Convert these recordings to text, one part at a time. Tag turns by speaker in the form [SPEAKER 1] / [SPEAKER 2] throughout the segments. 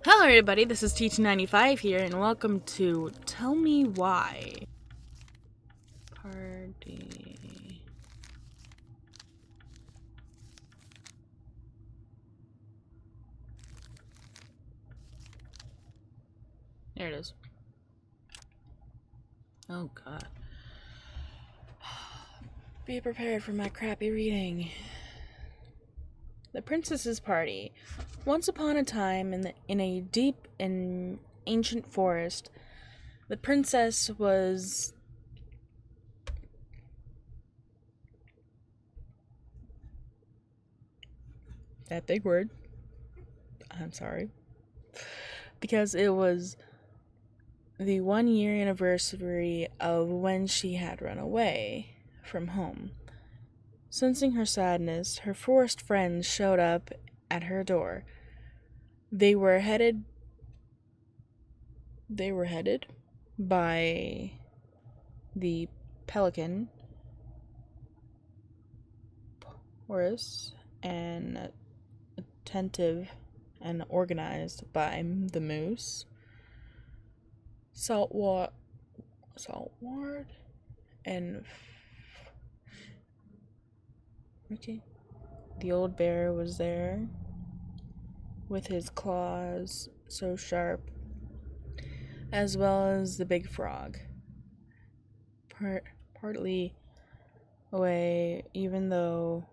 [SPEAKER 1] Hello everybody, this is T295 here, and welcome to Tell Me Why. Party. There it is. Oh god. Be prepared for my crappy reading. The Princess's Party. Once upon a time, in a deep and ancient forest, the princess was... That big word. I'm sorry. Because it was the 1 year anniversary of when she had run away from home. Sensing her sadness, her forest friends showed up at her door. They were headed by the pelican, Horace, and attentive and organized by the moose, Saltward, and the old bear was there with his claws so sharp, as well as the big frog. Partly away, even the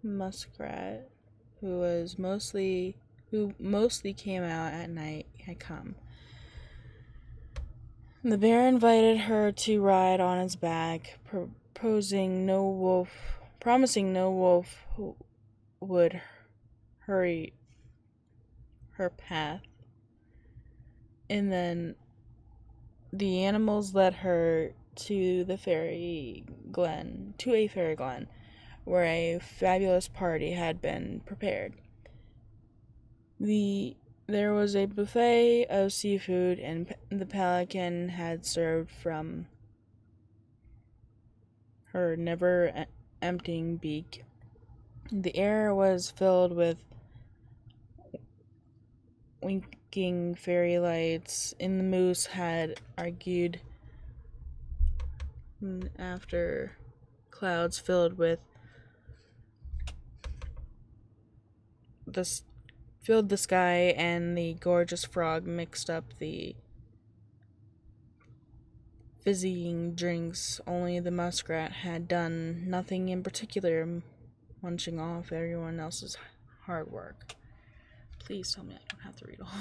[SPEAKER 1] muskrat, who mostly came out at night, had come. The bear invited her to ride on his back, promising no wolf would hurry her path. And then the animals led her to a fairy glen, where a fabulous party had been prepared. There was a buffet of seafood, and the pelican had served from her never-emptying beak. The air was filled with winking fairy lights, and the moose had argued after clouds filled the sky, and the gorgeous frog mixed up the fizzying drinks. Only the muskrat had done nothing in particular, munching off everyone else's hard work. Please tell me I don't have to read all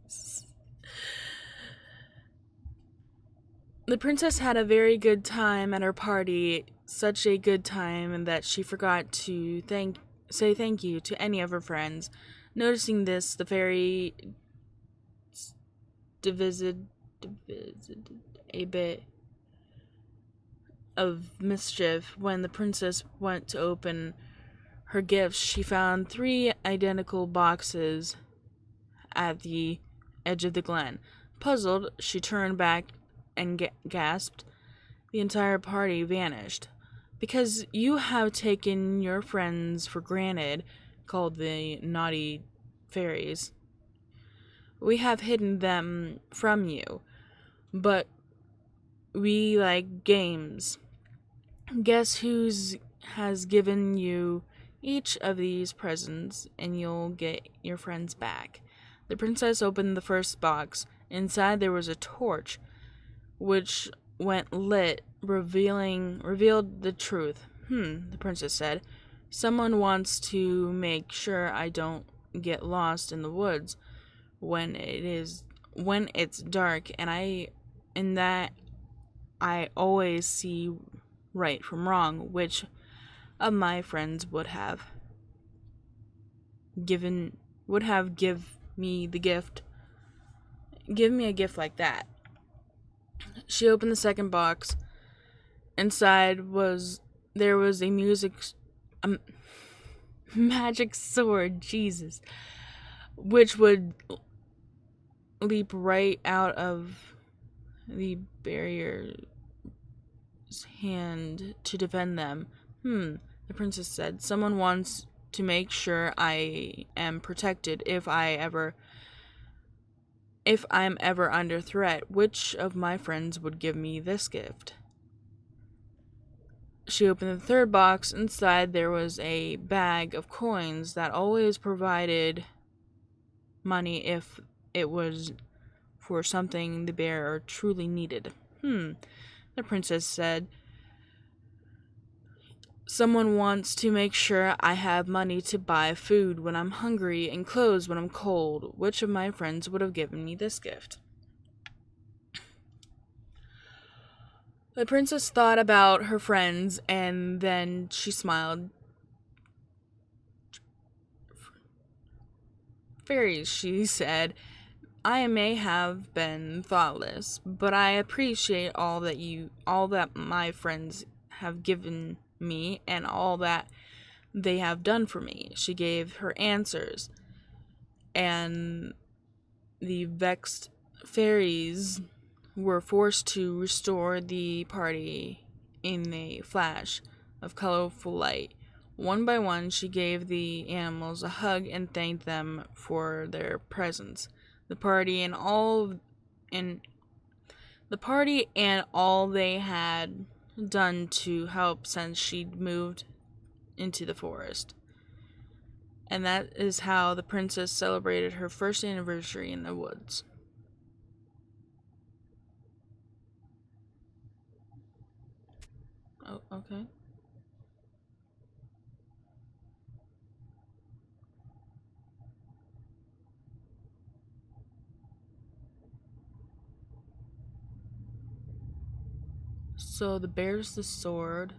[SPEAKER 1] this. The princess had a very good time at her party, such a good time that she forgot to say thank you to any of her friends. Noticing this, the fairy divised a bit of mischief. When the princess went to open her gifts, she found 3 identical boxes at the edge of the glen. Puzzled, she turned back and gasped. The entire party vanished. Because you have taken your friends for granted, called the naughty fairies. We have hidden them from you, but we like games. Guess who's has given you each of these presents, and you'll get your friends back. The princess opened the first box. Inside there was a torch, which went lit, revealed the truth. The princess said. Someone wants to make sure I don't get lost in the woods when it's dark, and that I always see right from wrong. Which of my friends would have give me the gift? Give me a gift like that. She opened the second box. Inside there was a magic sword, Jesus, which would leap right out of the barrier's hand to defend them. The princess said. Someone wants to make sure I am protected if I'm ever under threat. Which of my friends would give me this gift? She opened the third box. Inside there was a bag of coins that always provided money if it was for something the bearer truly needed. The princess said, someone wants to make sure I have money to buy food when I'm hungry and clothes when I'm cold. Which of my friends would have given me this gift? The princess thought about her friends and then she smiled. Fairies, she said, I may have been thoughtless, but I appreciate all that my friends have given me and all that they have done for me. She gave her answers, and the vexed fairies were forced to restore the party in a flash of colorful light. One by one, she gave the animals a hug and thanked them for their presence. The party and all they had done to help since she'd moved into the forest. And that is how the princess celebrated her first anniversary in the woods. Oh, okay. So the bear's the sword.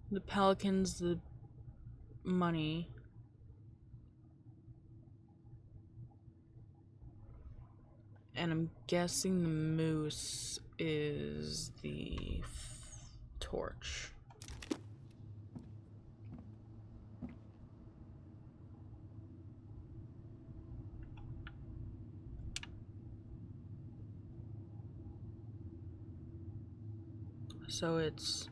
[SPEAKER 1] The pelican's the money. And I'm guessing the moose is the torch. So it's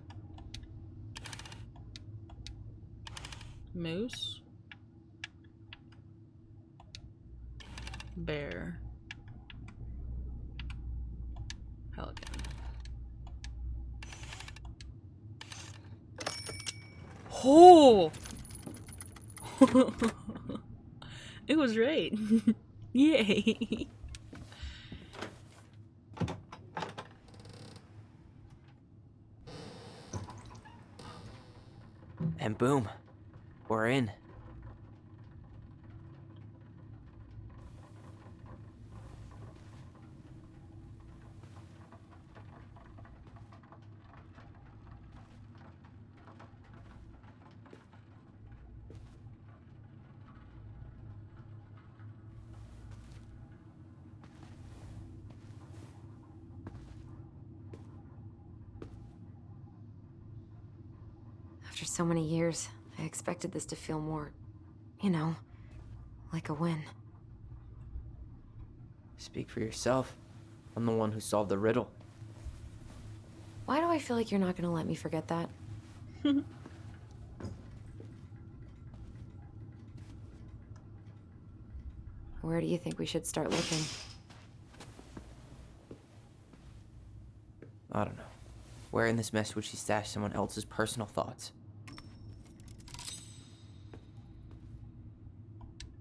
[SPEAKER 1] moose, bear, pelican. Oh! It was right. Yay.
[SPEAKER 2] And boom, we're in.
[SPEAKER 3] After so many years, I expected this to feel more, like a win.
[SPEAKER 2] Speak for yourself. I'm the one who solved the riddle.
[SPEAKER 3] Why do I feel like you're not gonna let me forget that? Where do you think we should start looking?
[SPEAKER 2] I don't know. Where in this mess would she stash someone else's personal thoughts?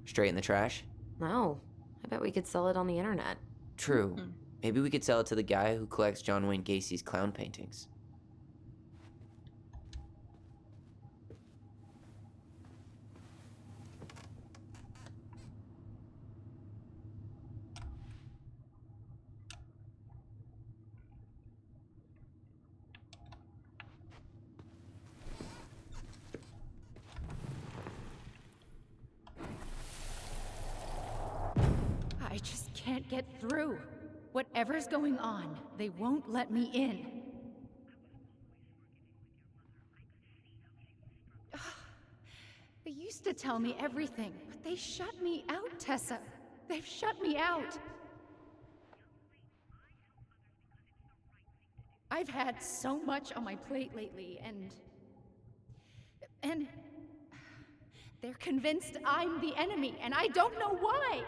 [SPEAKER 2] Straight in the trash?
[SPEAKER 3] No. I bet we could sell it on the internet.
[SPEAKER 2] True. Maybe we could sell it to the guy who collects John Wayne Gacy's clown paintings.
[SPEAKER 4] I just can't get through. Whatever's going on, they won't let me in. They used to tell me everything, but they shut me out, Tessa. They've shut me out. I've had so much on my plate lately, and they're convinced I'm the enemy, and I don't know why.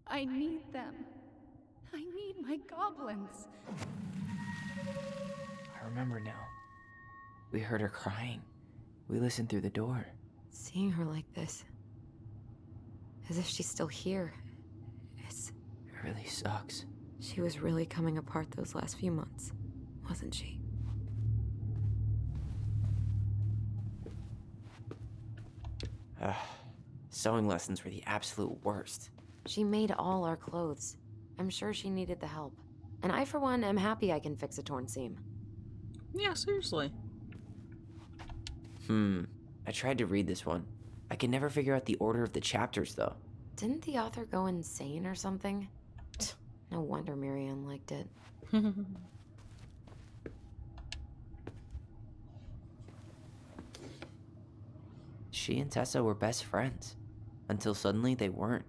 [SPEAKER 4] I need them. I need my goblins.
[SPEAKER 2] I remember now. We heard her crying. We listened through the door.
[SPEAKER 3] Seeing her like this, as if she's still here, it's...
[SPEAKER 2] It really sucks.
[SPEAKER 3] She was really coming apart those last few months, wasn't she?
[SPEAKER 2] Sewing lessons were the absolute worst.
[SPEAKER 3] She made all our clothes. I'm sure she needed the help. And I, for one, am happy I can fix a torn seam.
[SPEAKER 1] Yeah, seriously.
[SPEAKER 2] I tried to read this one. I could never figure out the order of the chapters, though.
[SPEAKER 3] Didn't the author go insane or something? No wonder Marianne liked it.
[SPEAKER 2] She and Tessa were best friends. Until suddenly they weren't.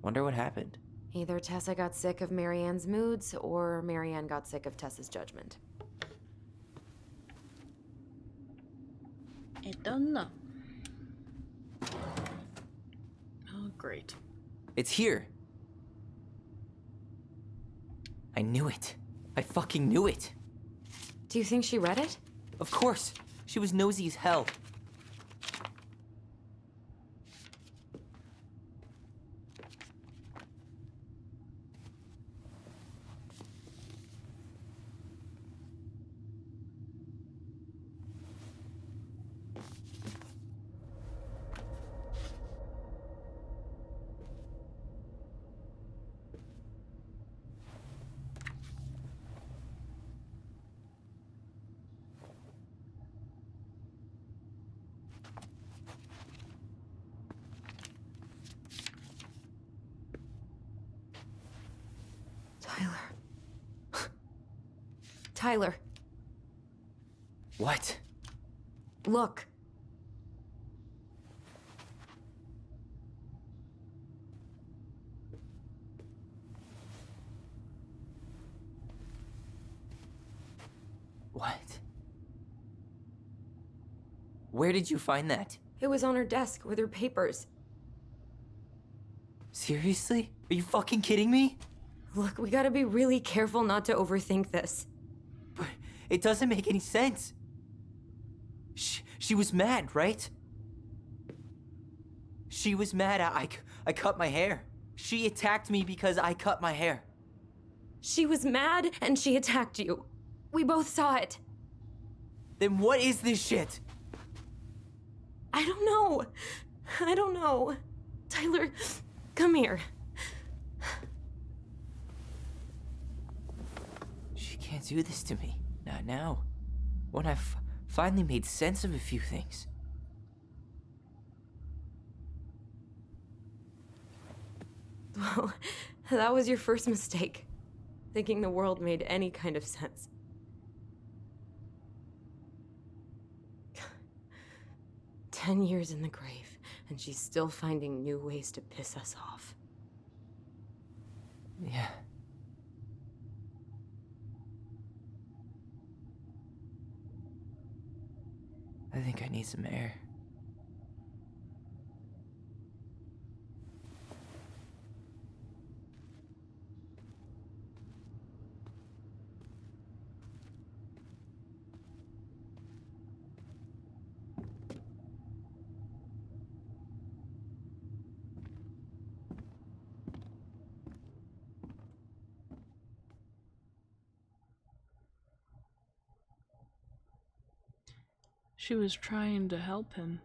[SPEAKER 2] Wonder what happened.
[SPEAKER 3] Either Tessa got sick of Marianne's moods, or Marianne got sick of Tessa's judgment.
[SPEAKER 1] I don't know. Oh, great.
[SPEAKER 2] It's here! I knew it. I fucking knew it!
[SPEAKER 3] Do you think she read it?
[SPEAKER 2] Of course! She was nosy as hell.
[SPEAKER 3] Tyler,
[SPEAKER 2] What?
[SPEAKER 3] look.
[SPEAKER 2] What? Where did you find that?
[SPEAKER 3] It was on her desk with her papers.
[SPEAKER 2] Seriously? Are you fucking kidding me?
[SPEAKER 3] Look, we gotta be really careful not to overthink this.
[SPEAKER 2] But it doesn't make any sense. She was mad, right? She was mad I cut my hair. She attacked me because I cut my hair.
[SPEAKER 3] She was mad and she attacked you. We both saw it.
[SPEAKER 2] Then what is this shit?
[SPEAKER 3] I don't know. I don't know. Tyler, come here.
[SPEAKER 2] She can't do this to me. Not now. When I've finally made sense of a few things.
[SPEAKER 3] Well, that was your first mistake. Thinking the world made any kind of sense. 10 years in the grave, and she's still finding new ways to piss us off.
[SPEAKER 2] Yeah. I think I need some air.
[SPEAKER 1] She was trying to help him.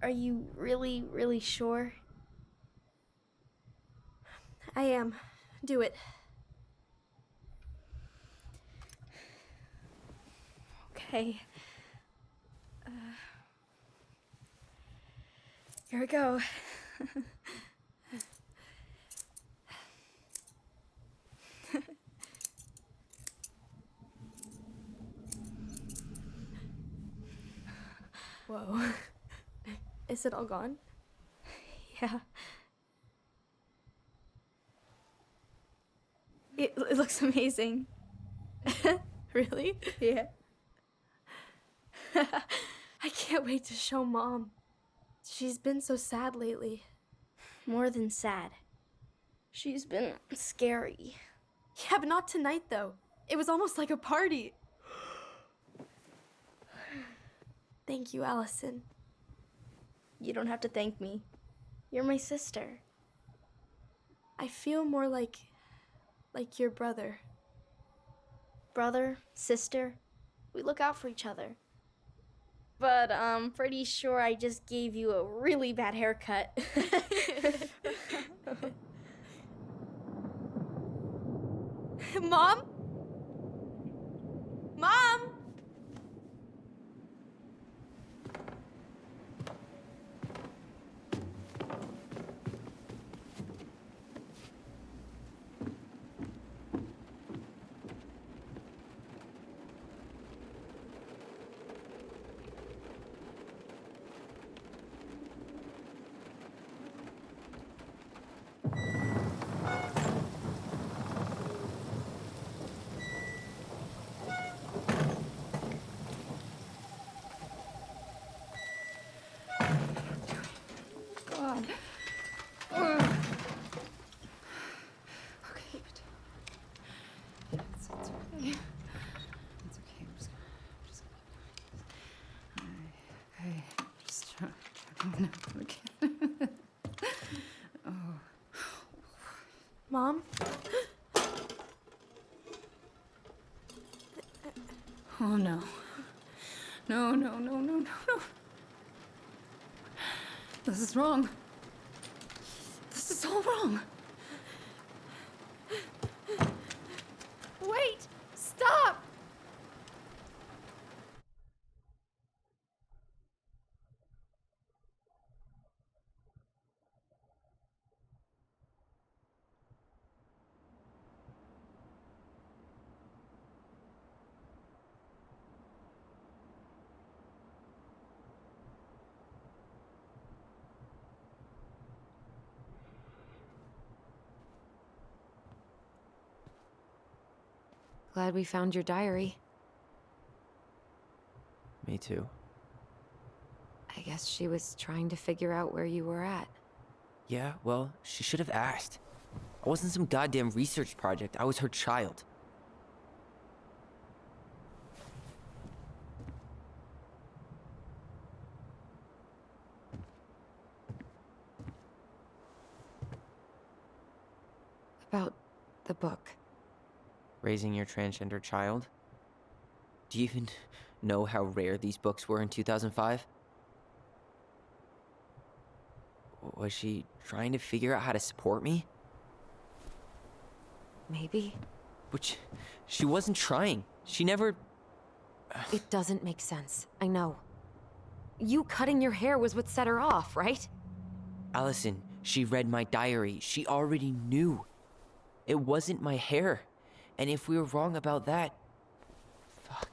[SPEAKER 5] Are you really, really sure? I am. Do it. Okay. Here we go. Whoa. Is it all gone? Yeah. It looks amazing. Really? Yeah. I can't wait to show Mom. She's been so sad lately. More than sad. She's been scary. Yeah, but not tonight, though. It was almost like a party. Thank you, Allison. You don't have to thank me. You're my sister. I feel more like your brother. Brother, sister, we look out for each other. But I'm pretty sure I just gave you a really bad haircut. Mom? Mom?
[SPEAKER 4] God. Ugh. Okay, but it's okay. It's okay. I'm just gonna okay. Oh.
[SPEAKER 5] Mom?
[SPEAKER 4] Oh no. No, no, no, no, no, no. This is wrong. This is all wrong. Wait! Stop!
[SPEAKER 3] Glad we found your diary.
[SPEAKER 2] Me too.
[SPEAKER 3] I guess she was trying to figure out where you were at.
[SPEAKER 2] Yeah, well, she should have asked. I wasn't some goddamn research project. I was her child.
[SPEAKER 3] About the book.
[SPEAKER 2] Raising your transgender child? Do you even know how rare these books were in 2005? Was she trying to figure out how to support me?
[SPEAKER 3] Maybe.
[SPEAKER 2] Which, she wasn't trying. She never...
[SPEAKER 3] It doesn't make sense. I know. You cutting your hair was what set her off, right?
[SPEAKER 2] Allison, she read my diary. She already knew. It wasn't my hair. And if we were wrong about that... Fuck.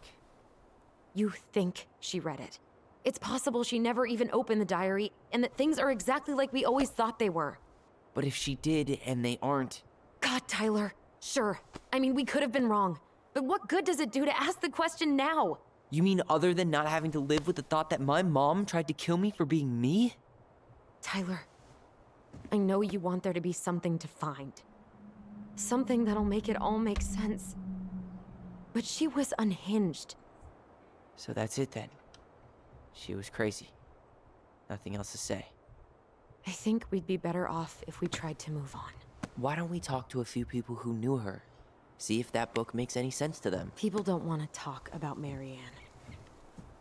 [SPEAKER 3] You think she read it. It's possible she never even opened the diary, and that things are exactly like we always thought they were.
[SPEAKER 2] But if she did, and they aren't...
[SPEAKER 3] God, Tyler. Sure. I mean, we could have been wrong. But what good does it do to ask the question now?
[SPEAKER 2] You mean other than not having to live with the thought that my mom tried to kill me for being me?
[SPEAKER 3] Tyler, I know you want there to be something to find. Something that'll make it all make sense. But she was unhinged.
[SPEAKER 2] So that's it then. She was crazy. Nothing else to say.
[SPEAKER 3] I think we'd be better off if we tried to move on.
[SPEAKER 2] Why don't we talk to a few people who knew her? See if that book makes any sense to them.
[SPEAKER 3] People don't want to talk about Marianne.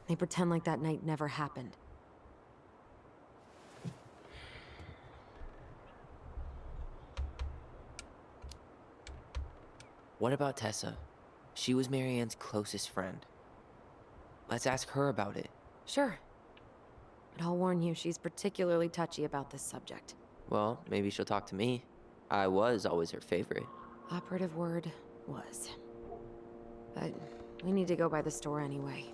[SPEAKER 3] They pretend like that night never happened.
[SPEAKER 2] What about Tessa? She was Marianne's closest friend. Let's ask her about it.
[SPEAKER 3] Sure. But I'll warn you, she's particularly touchy about this subject.
[SPEAKER 2] Well, maybe she'll talk to me. I was always her favorite.
[SPEAKER 3] Operative word was. But we need to go by the store anyway,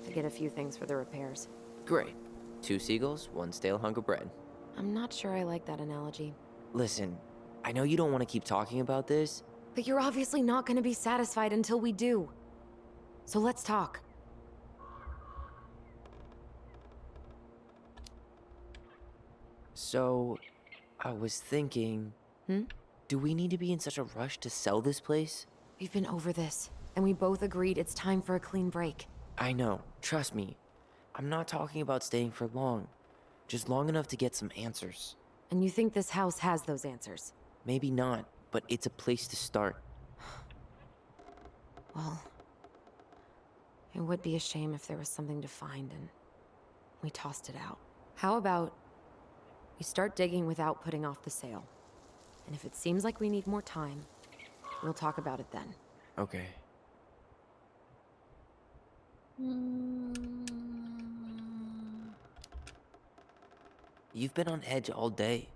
[SPEAKER 3] to get a few things for the repairs.
[SPEAKER 2] Great. 2 seagulls, 1 stale hunk of bread.
[SPEAKER 3] I'm not sure I like that analogy.
[SPEAKER 2] Listen, I know you don't want to keep talking about this.
[SPEAKER 3] But you're obviously not gonna be satisfied until we do. So let's talk.
[SPEAKER 2] So, I was thinking... Do we need to be in such a rush to sell this place?
[SPEAKER 3] We've been over this, and we both agreed it's time for a clean break.
[SPEAKER 2] I know, trust me. I'm not talking about staying for long. Just long enough to get some answers.
[SPEAKER 3] And you think this house has those answers?
[SPEAKER 2] Maybe not, but it's a place to start.
[SPEAKER 3] Well, it would be a shame if there was something to find and we tossed it out. How about we start digging without putting off the sale? And if it seems like we need more time, we'll talk about it then.
[SPEAKER 2] Okay. You've been on edge all day.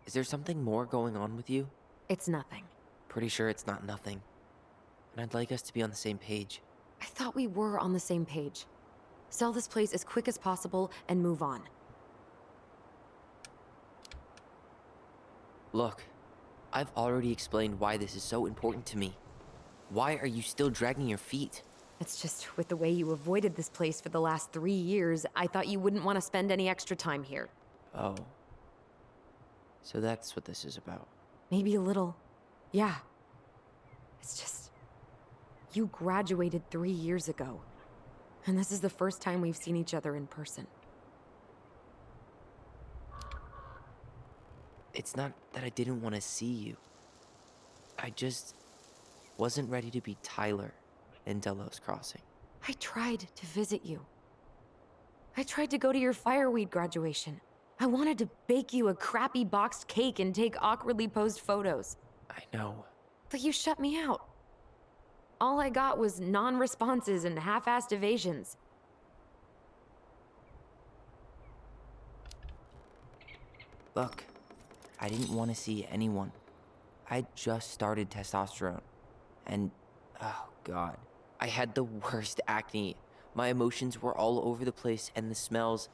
[SPEAKER 2] Is there something more going on with you?
[SPEAKER 3] It's nothing.
[SPEAKER 2] Pretty sure it's not nothing. And I'd like us to be on the same page.
[SPEAKER 3] I thought we were on the same page. Sell this place as quick as possible and move on.
[SPEAKER 2] Look, I've already explained why this is so important to me. Why are you still dragging your feet?
[SPEAKER 3] It's just, with the way you avoided this place for the last 3 years, I thought you wouldn't want to spend any extra time here.
[SPEAKER 2] Oh. So that's what this is about.
[SPEAKER 3] Maybe a little. Yeah. It's just... You graduated 3 years ago. And this is the first time we've seen each other in person.
[SPEAKER 2] It's not that I didn't want to see you. I just wasn't ready to be Tyler in Delos Crossing.
[SPEAKER 3] I tried to visit you. I tried to go to your fireweed graduation. I wanted to bake you a crappy boxed cake and take awkwardly posed photos.
[SPEAKER 2] I know.
[SPEAKER 3] But you shut me out. All I got was non-responses and half-assed evasions.
[SPEAKER 2] Look, I didn't want to see anyone. I just started testosterone. And, oh god, I had the worst acne. My emotions were all over the place, and the smells...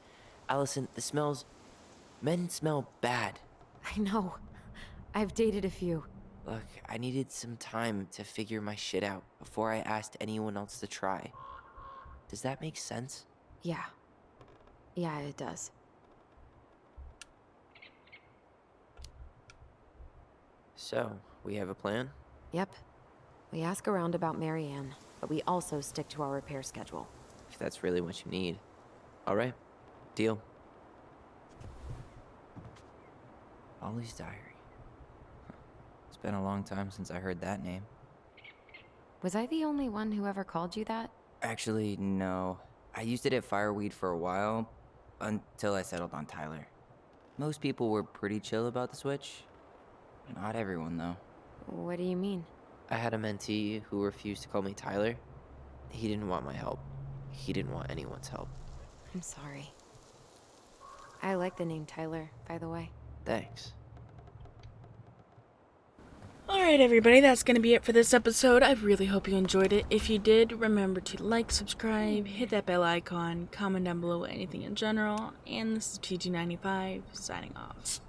[SPEAKER 2] Allison, the smells... Men smell bad.
[SPEAKER 3] I know. I've dated a few.
[SPEAKER 2] Look, I needed some time to figure my shit out before I asked anyone else to try. Does that make sense?
[SPEAKER 3] Yeah. Yeah, it does.
[SPEAKER 2] So, we have a plan?
[SPEAKER 3] Yep. We ask around about Marianne, but we also stick to our repair schedule.
[SPEAKER 2] If that's really what you need. Alright, deal. Ollie's Diary. It's been a long time since I heard that name.
[SPEAKER 3] Was I the only one who ever called you that?
[SPEAKER 6] Actually, no. I used it at Fireweed for a while, until I settled on Tyler. Most people were pretty chill about the switch. Not everyone, though.
[SPEAKER 3] What do you mean?
[SPEAKER 2] I had a mentee who refused to call me Tyler. He didn't want my help. He didn't want anyone's help.
[SPEAKER 3] I'm sorry. I like the name Tyler, by the way.
[SPEAKER 2] Thanks.
[SPEAKER 1] Alright, everybody, that's going to be it for this episode. I really hope you enjoyed it. If you did, remember to like, subscribe, hit that bell icon, comment down below anything in general. And this is PG95, signing off.